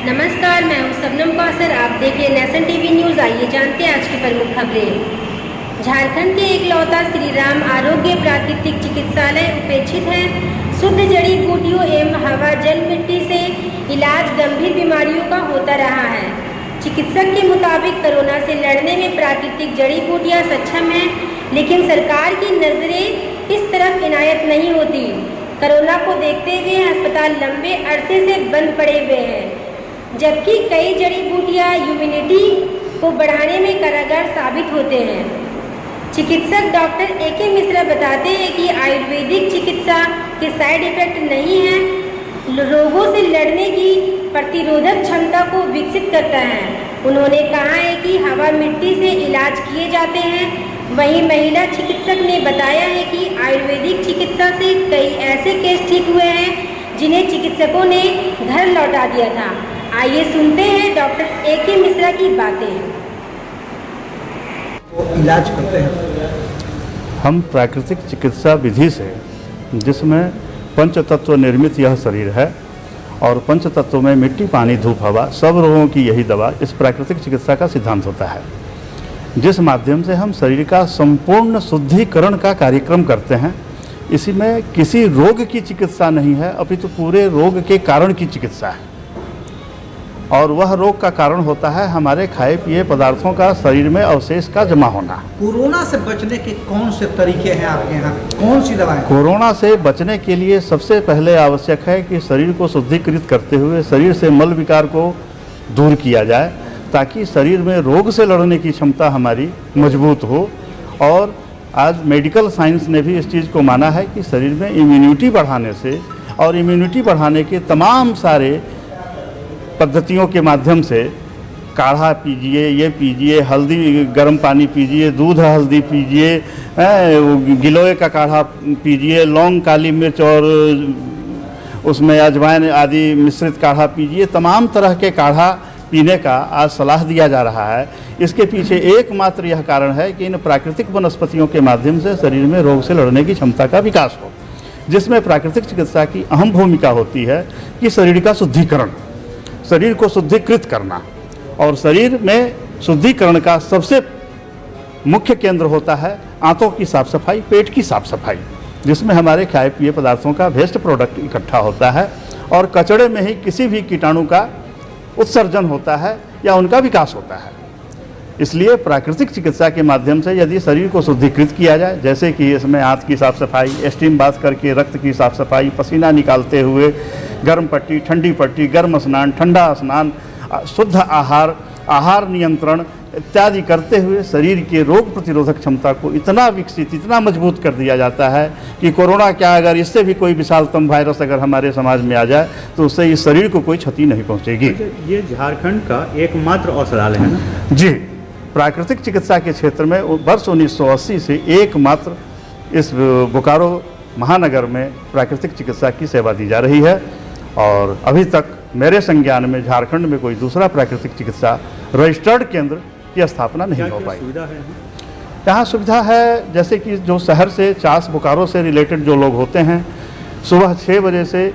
नमस्कार, मैं हूं शबनम कौसर। आप देख रहे नेशन टीवी न्यूज़। आइए जानते हैं आज की प्रमुख खबरें। झारखंड के एकलौता श्री राम आरोग्य प्राकृतिक चिकित्सालय उपेक्षित है। शुद्ध जड़ी बूटियों एवं हवा जल मिट्टी से इलाज गंभीर बीमारियों का होता रहा है। चिकित्सक के मुताबिक कोरोना से लड़ने में प्राकृतिक जड़ी बूटियाँ सक्षम हैं, लेकिन सरकार की नज़रें इस तरफ इनायत नहीं होती। कोरोना को देखते हुए अस्पताल लंबे अरसे से बंद पड़े हुए हैं, जबकि कई जड़ी बूटियाँ इम्यूनिटी को बढ़ाने में कारगर साबित होते हैं। चिकित्सक डॉक्टर A.K. मिश्रा बताते हैं कि आयुर्वेदिक चिकित्सा के साइड इफेक्ट नहीं है, रोगों से लड़ने की प्रतिरोधक क्षमता को विकसित करता है। उन्होंने कहा है कि हवा मिट्टी से इलाज किए जाते हैं। वहीं महिला चिकित्सक ने बताया है कि आयुर्वेदिक चिकित्सा से कई ऐसे केस ठीक हुए हैं जिन्हें चिकित्सकों ने घर लौटा दिया था। आइए सुनते हैं डॉक्टर A.K. मिश्रा की बातें। वो इलाज करते हैं। हम प्राकृतिक चिकित्सा विधि से, जिसमें पंचतत्व निर्मित यह शरीर है और पंचतत्व में मिट्टी, पानी, धूप, हवा, सब रोगों की यही दवा इस प्राकृतिक चिकित्सा का सिद्धांत होता है, जिस माध्यम से हम शरीर का संपूर्ण शुद्धिकरण का कार्यक्रम करते हैं। इसी में किसी रोग की चिकित्सा नहीं है, अपितु पूरे रोग के कारण की चिकित्सा है। और वह रोग का कारण होता है हमारे खाए पिए पदार्थों का शरीर में अवशेष का जमा होना। कोरोना से बचने के कौन से तरीके हैं आपके यहाँ, कौन सी दवाएं? कोरोना से बचने के लिए सबसे पहले आवश्यक है कि शरीर को शुद्धिकृत करते हुए शरीर से मल विकार को दूर किया जाए, ताकि शरीर में रोग से लड़ने की क्षमता हमारी मजबूत हो। और आज मेडिकल साइंस ने भी इस चीज़ को माना है कि शरीर में इम्यूनिटी बढ़ाने से और इम्यूनिटी बढ़ाने के तमाम सारे पद्धतियों के माध्यम से, काढ़ा पीजिए, ये पीजिए, हल्दी गर्म पानी पीजिए, दूध हल्दी पीजिए, गिलोय का काढ़ा पीजिए, लौंग, काली मिर्च और उसमें अजवाइन आदि मिश्रित काढ़ा पीजिए। तमाम तरह के काढ़ा पीने का आज सलाह दिया जा रहा है। इसके पीछे एकमात्र यह कारण है कि इन प्राकृतिक वनस्पतियों के माध्यम से शरीर में रोग से लड़ने की क्षमता का विकास हो, जिसमें प्राकृतिक चिकित्सा की अहम भूमिका होती है कि शरीर का शुद्धिकरण, शरीर को शुद्धिकृत करना। और शरीर में शुद्धिकरण का सबसे मुख्य केंद्र होता है आंतों की साफ सफाई, पेट की साफ सफाई, जिसमें हमारे खाए पिए पदार्थों का वेस्ट प्रोडक्ट इकट्ठा होता है और कचड़े में ही किसी भी कीटाणु का उत्सर्जन होता है या उनका विकास होता है। इसलिए प्राकृतिक चिकित्सा के माध्यम से यदि शरीर को शुद्धिकृत किया जाए, जैसे कि इसमें आंत की साफ सफाई, स्टीम बाथ करके रक्त की साफ सफाई, पसीना निकालते हुए गर्म पट्टी, ठंडी पट्टी, गर्म स्नान, ठंडा स्नान, शुद्ध आहार, आहार नियंत्रण इत्यादि करते हुए शरीर के रोग प्रतिरोधक क्षमता को इतना विकसित, इतना मजबूत कर दिया जाता है कि कोरोना क्या, अगर इससे भी कोई विशालतम वायरस अगर हमारे समाज में आ जाए तो उससे इस शरीर को कोई क्षति नहीं पहुंचेगी। ये झारखंड का एकमात्र औषधालय है ना? जी, प्राकृतिक चिकित्सा के क्षेत्र में वर्ष 1980 से एकमात्र इस बोकारो महानगर में प्राकृतिक चिकित्सा की सेवा दी जा रही है। और अभी तक मेरे संज्ञान में झारखंड में कोई दूसरा प्राकृतिक चिकित्सा रजिस्टर्ड केंद्र की स्थापना नहीं हो पाई। यहाँ सुविधा है, जैसे कि जो शहर से, चास बोकारो से रिलेटेड जो लोग होते हैं, सुबह 6 बजे से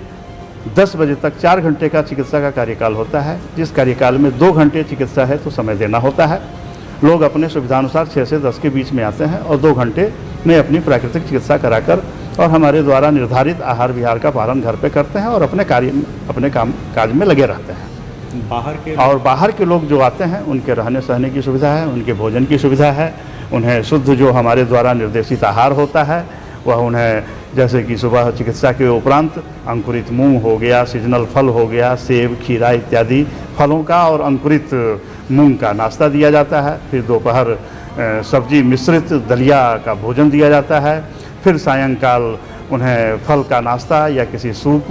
10 बजे तक 4 घंटे का चिकित्सा का कार्यकाल होता है। जिस कार्यकाल में 2 घंटे चिकित्सा है तो समय देना होता है। लोग अपने सुविधानुसार 6 से 10 के बीच में आते हैं और 2 घंटे में अपनी प्राकृतिक चिकित्सा कराकर और हमारे द्वारा निर्धारित आहार विहार का पालन घर पे करते हैं और अपने काज में लगे रहते हैं। बाहर के लोग जो आते हैं उनके रहने सहने की सुविधा है, उनके भोजन की सुविधा है। उन्हें शुद्ध जो हमारे द्वारा निर्देशित आहार होता है वह उन्हें, जैसे कि सुबह चिकित्सा के उपरांत अंकुरित मूंग हो गया, सीजनल फल हो गया, सेब, खीरा इत्यादि फलों का और अंकुरित मूंग का नाश्ता दिया जाता है। फिर दोपहर सब्जी मिश्रित दलिया का भोजन दिया जाता है। फिर सायंकाल उन्हें फल का नाश्ता या किसी सूप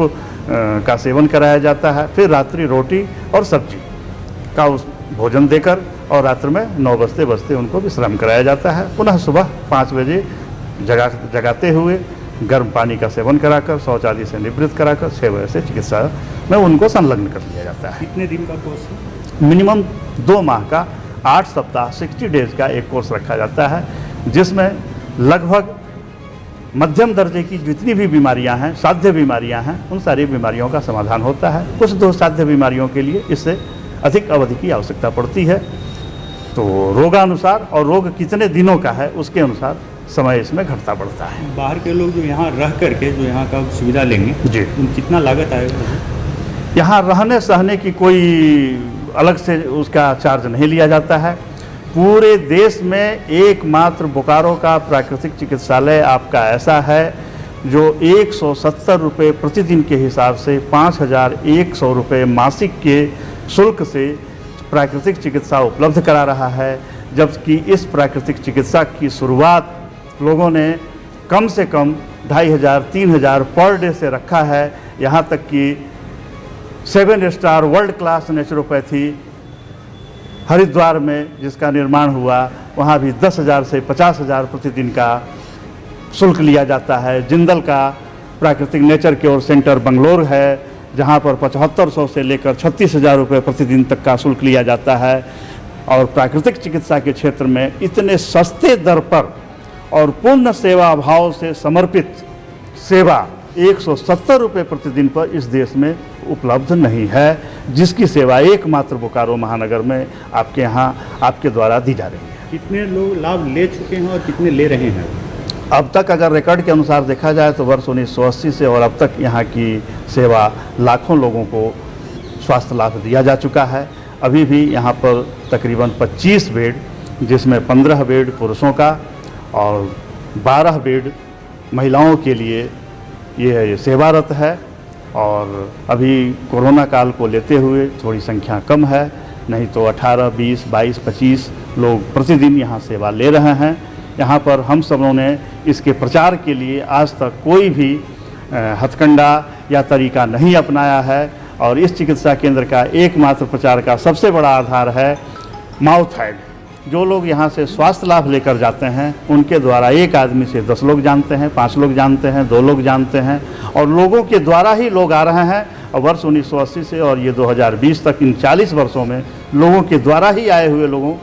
का सेवन कराया जाता है। फिर रात्रि रोटी और सब्जी का उस भोजन देकर और रात्र में 9 बजते उनको विश्राम कराया जाता है। पुनः सुबह 5 बजे जगाते हुए गर्म पानी का सेवन कराकर, शौच आदि से निवृत्त कराकर 6 बजे से चिकित्सा में उनको संलग्न कर दिया जाता है। कितने दिन का कोर्स है? मिनिमम 2 माह का 8 सप्ताह 60 डेज का एक कोर्स रखा जाता है, जिसमें लगभग मध्यम दर्जे की जितनी भी बीमारियां हैं, साध्य बीमारियां हैं, उन सारी बीमारियों का समाधान होता है। कुछ दो साध्य बीमारियों के लिए इससे अधिक अवधि की आवश्यकता पड़ती है। तो रोगानुसार और रोग कितने दिनों का है उसके अनुसार समय इसमें घटता बढ़ता है। बाहर के लोग जो यहाँ रह करके जो यहाँ का सुविधा लेंगे जी, कितना लागत आएगा? यहाँ रहने सहने की कोई अलग से उसका चार्ज नहीं लिया जाता है। पूरे देश में एकमात्र बोकारो का प्राकृतिक चिकित्सालय आपका ऐसा है जो 170 रुपये प्रतिदिन के हिसाब से 5,100 रुपये मासिक के शुल्क से प्राकृतिक चिकित्सा उपलब्ध करा रहा है। जबकि इस प्राकृतिक चिकित्सा की शुरुआत लोगों ने कम से कम 2,500-3,000 पर डे से रखा है। यहाँ तक कि 7 star world class naturopathy Haridwar में जिसका निर्माण हुआ, वहाँ भी 10,000 से 50,000 प्रतिदिन का शुल्क लिया जाता है। जिंदल का प्राकृतिक नेचर क्योर सेंटर बंगलोर है, जहाँ पर 7,500 से लेकर 36,000 रुपये प्रतिदिन तक का शुल्क लिया जाता है। और प्राकृतिक चिकित्सा के क्षेत्र में इतने सस्ते दर पर और पूर्ण सेवा भाव से समर्पित सेवा 170 रुपये प्रतिदिन पर इस देश में उपलब्ध नहीं है, जिसकी सेवा एकमात्र बोकारो महानगर में आपके यहाँ आपके द्वारा दी जा रही है। कितने लोग लाभ ले चुके हैं और कितने ले रहे हैं? अब तक अगर रिकॉर्ड के अनुसार देखा जाए तो वर्ष 1980 से और अब तक यहाँ की सेवा लाखों लोगों को स्वास्थ्य लाभ दिया जा चुका है। अभी भी यहाँ पर तकरीबन 25 बेड, जिसमें 15 बेड पुरुषों का और 12 बेड महिलाओं के लिए ये सेवारत है। और अभी कोरोना काल को लेते हुए थोड़ी संख्या कम है, नहीं तो 18, 20, 22, 25 लोग प्रतिदिन यहाँ सेवा ले रहे हैं। यहाँ पर हम सबों ने इसके प्रचार के लिए आज तक कोई भी हथकंडा या तरीका नहीं अपनाया है। और इस चिकित्सा केंद्र का एकमात्र प्रचार का सबसे बड़ा आधार है माउथ हाइड। जो लोग यहाँ से स्वास्थ्य लाभ लेकर जाते हैं उनके द्वारा एक आदमी से 10 लोग जानते हैं, 5 लोग जानते हैं, 2 लोग जानते हैं, और लोगों के द्वारा ही लोग आ रहे हैं। और वर्ष 1980 से और ये 2020 तक इन 40 वर्षों में लोगों के द्वारा ही आए हुए लोगों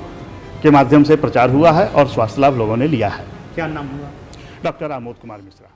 के माध्यम से प्रचार हुआ है और स्वास्थ्य लाभ लोगों ने लिया है। क्या नाम हुआ? डॉक्टर आमोद कुमार मिश्रा।